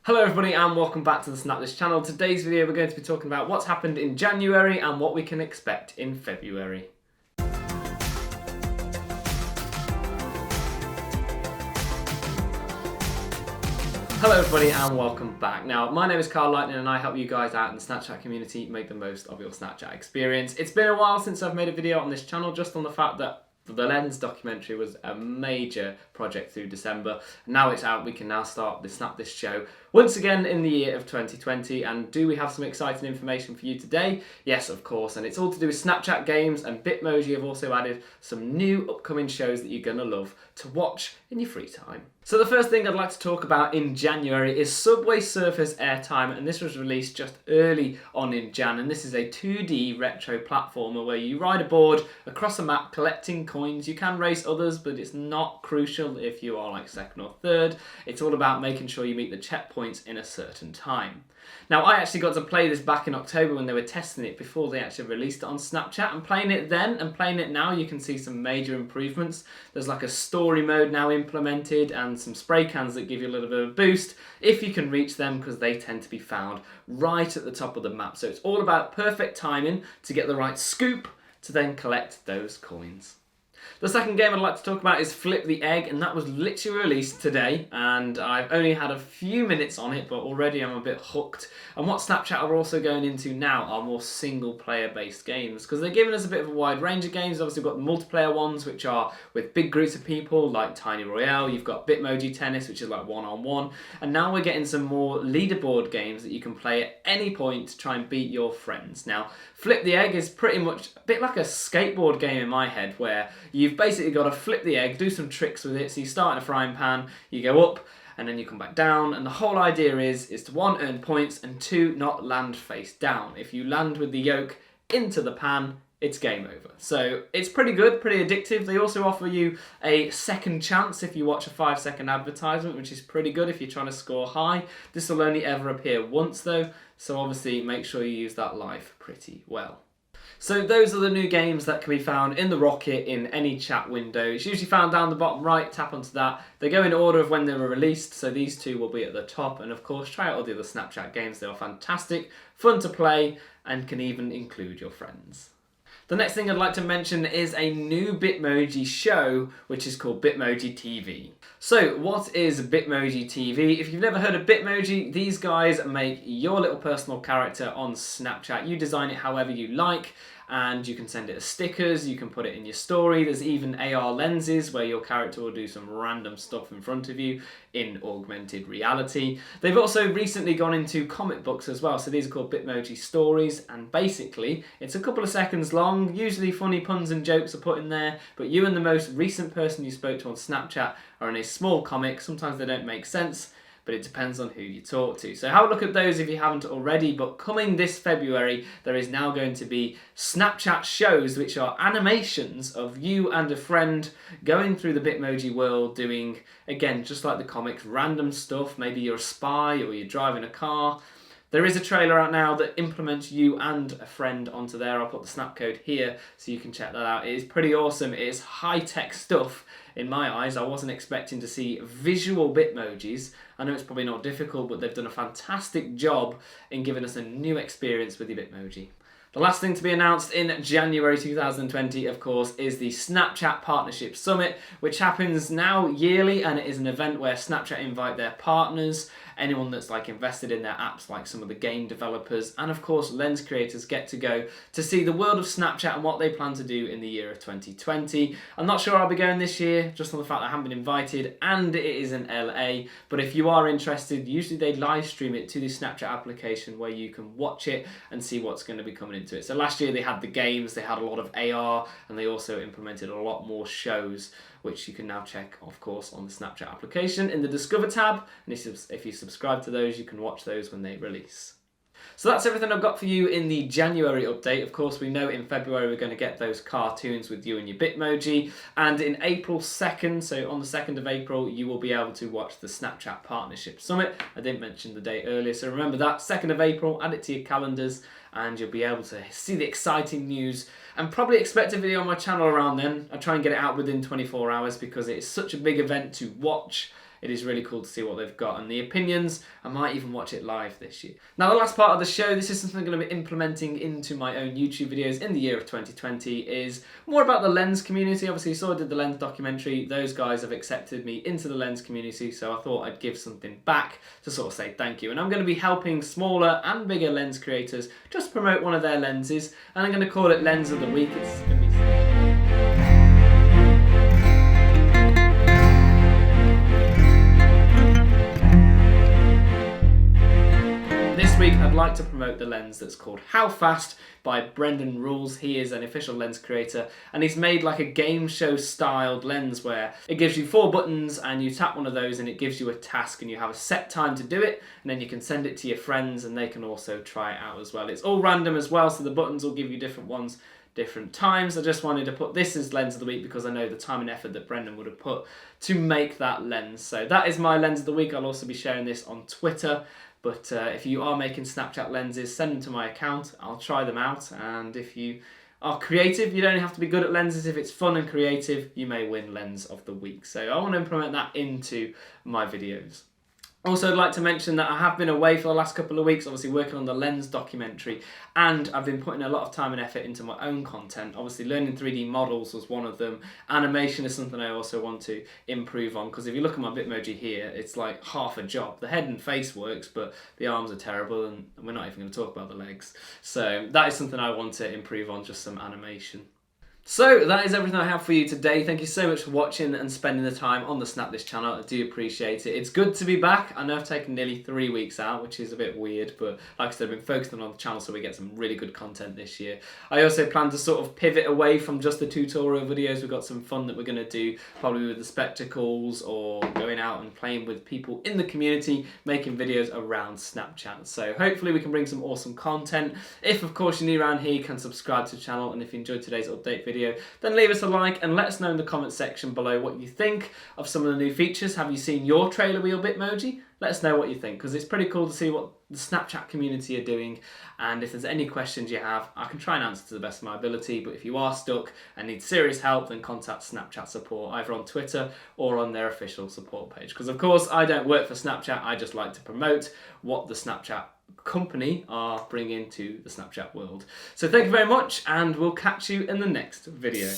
Hello everybody and welcome back to the Snapthis channel. Today's video we're going to be talking about what's happened in January and what we can expect in February. Hello everybody and welcome back. Now, my name is Carl Lightning and I help you guys out in the Snapchat community make the most of your Snapchat experience. It's been a while since I've made a video on this channel, just on the fact that the Lens documentary was a major project through December. Now it's out, we can now start the Snapthis show once again in the year of 2020. And do we have some exciting information for you today? Yes, of course, and it's all to do with Snapchat games, and Bitmoji have also added some new upcoming shows that you're going to love to watch in your free time. So the first thing I'd like to talk about in January is Subway Surfers Airtime, and this was released just early on in Jan, and this is a 2D retro platformer where you ride a board across a map collecting coins. You can race others, but it's not crucial if you are like second or third. It's all about making sure you meet the checkpoints in a certain time. Now, I actually got to play this back in October when they were testing it before they actually released it on Snapchat, and playing it then and playing it now, you can see some major improvements. There's like a story mode now implemented and some spray cans that give you a little bit of a boost if you can reach them, because they tend to be found right at the top of the map. So it's all about perfect timing to get the right scoop to then collect those coins. The second game I'd like to talk about is Flip the Egg, and that was literally released today, and I've only had a few minutes on it, but already I'm a bit hooked. And what Snapchat are also going into now are more single player based games, because they're giving us a bit of a wide range of games. Obviously we've got the multiplayer ones, which are with big groups of people like Tiny Royale. You've got Bitmoji Tennis, which is like one-on-one, and now we're getting some more leaderboard games that you can play at any point to try and beat your friends. Now, Flip the Egg is pretty much a bit like a skateboard game in my head, where you've basically got to flip the egg, do some tricks with it. So you start in a frying pan, you go up, and then you come back down. And the whole idea is to one, earn points, and two, not land face down. If you land with the yolk into the pan, it's game over. So it's pretty good, pretty addictive. They also offer you a second chance if you watch a 5-second advertisement, which is pretty good if you're trying to score high. This will only ever appear once though, so obviously make sure you use that life pretty well. So those are the new games that can be found in the Rocket in any chat window. It's usually found down the bottom right, tap onto that. They go in order of when they were released, so these two will be at the top. And of course, try out all the other Snapchat games. They are fantastic, fun to play, and can even include your friends. The next thing I'd like to mention is a new Bitmoji show, which is called Bitmoji TV. So what is Bitmoji TV? If you've never heard of Bitmoji, these guys make your little personal character on Snapchat. You design it however you like, and you can send it as stickers, you can put it in your story. There's even AR lenses where your character will do some random stuff in front of you in augmented reality. They've also recently gone into comic books as well, so these are called Bitmoji stories, and basically it's a couple of seconds long. Usually funny puns and jokes are put in there, but you and the most recent person you spoke to on Snapchat are in a small comic. Sometimes they don't make sense, but it depends on who you talk to. So have a look at those if you haven't already. But coming this February, there is now going to be Snapchat shows, which are animations of you and a friend going through the Bitmoji world, doing, again, just like the comics, random stuff. Maybe you're a spy or you're driving a car. There is a trailer out now that implements you and a friend onto there. I'll put the snap code here so you can check that out. It is pretty awesome. It is high-tech stuff in my eyes. I wasn't expecting to see visual Bitmojis. I know it's probably not difficult, but they've done a fantastic job in giving us a new experience with the Bitmoji. The last thing to be announced in January 2020, of course, is the Snapchat Partnership Summit, which happens now yearly, and it is an event where Snapchat invite their partners, anyone that's like invested in their apps, like some of the game developers, and of course lens creators get to go to see the world of Snapchat and what they plan to do in the year of 2020. I'm not sure I'll be going this year, just on the fact that I haven't been invited, and it is in LA, but if you are interested, usually they live stream it to the Snapchat application where you can watch it and see what's going to be coming into it. So last year they had the games, they had a lot of AR, and they also implemented a lot more shows, which you can now check, of course, on the Snapchat application in the Discover tab. And if you subscribe to those, you can watch those when they release. So that's everything I've got for you in the January update. Of course, we know in February we're going to get those cartoons with you and your Bitmoji. And in April 2nd, so on the 2nd of April, you will be able to watch the Snapchat Partnership Summit. I didn't mention the date earlier, so remember that, 2nd of April, add it to your calendars, and you'll be able to see the exciting news and probably expect a video on my channel around then. I try and get it out within 24 hours because it is such a big event to watch It is really cool to see what they've got and the opinions. I might even watch it live this year. Now, the last part of the show, this is something I'm going to be implementing into my own YouTube videos in the year of 2020, is more about the lens community. Obviously, you saw I did the lens documentary. Those guys have accepted me into the lens community, so I thought I'd give something back to sort of say thank you. And I'm going to be helping smaller and bigger lens creators just promote one of their lenses, and I'm going to call it Lens of the Week. It's going to be... This week I'd like to promote the lens that's called How Fast by Brendan Rules. He is an official lens creator, and he's made like a game show styled lens where it gives you 4 buttons and you tap one of those and it gives you a task and you have a set time to do it, and then you can send it to your friends and they can also try it out as well. It's all random as well, so the buttons will give you different ones different times. I just wanted to put this as Lens of the Week because I know the time and effort that Brendan would have put to make that lens. So that is my Lens of the Week. I'll also be sharing this on Twitter. But if you are making Snapchat lenses, send them to my account. I'll try them out. And if you are creative, you don't have to be good at lenses. If it's fun and creative, you may win Lens of the Week. So I want to implement that into my videos. Also, I'd like to mention that I have been away for the last couple of weeks, obviously working on the lens documentary, and I've been putting a lot of time and effort into my own content. Obviously, learning 3D models was one of them. Animation is something I also want to improve on, because if you look at my Bitmoji here, it's like half a job. The head and face works, but the arms are terrible, and we're not even going to talk about the legs. So that is something I want to improve on, just some animation. So that is everything I have for you today. Thank you so much for watching and spending the time on the Snapthis channel. I do appreciate it. It's good to be back. I know I've taken nearly 3 weeks out, which is a bit weird, but like I said, I've been focusing on the channel so we get some really good content this year. I also plan to sort of pivot away from just the tutorial videos. We've got some fun that we're going to do, probably with the spectacles or going out and playing with people in the community, making videos around Snapchat. So hopefully we can bring some awesome content. If, of course, you're new around here, you can subscribe to the channel, and if you enjoyed today's update video, then leave us a like and let us know in the comment section below what you think of some of the new features. Have you seen your trailer wheel Bitmoji? Let us know what you think, because it's pretty cool to see what the Snapchat community are doing, and if there's any questions you have, I can try and answer to the best of my ability. But if you are stuck and need serious help, then contact Snapchat support either on Twitter or on their official support page, because of course I don't work for Snapchat. I just like to promote what the Snapchat company are bringing to the Snapchat world. So thank you very much, and we'll catch you in the next video.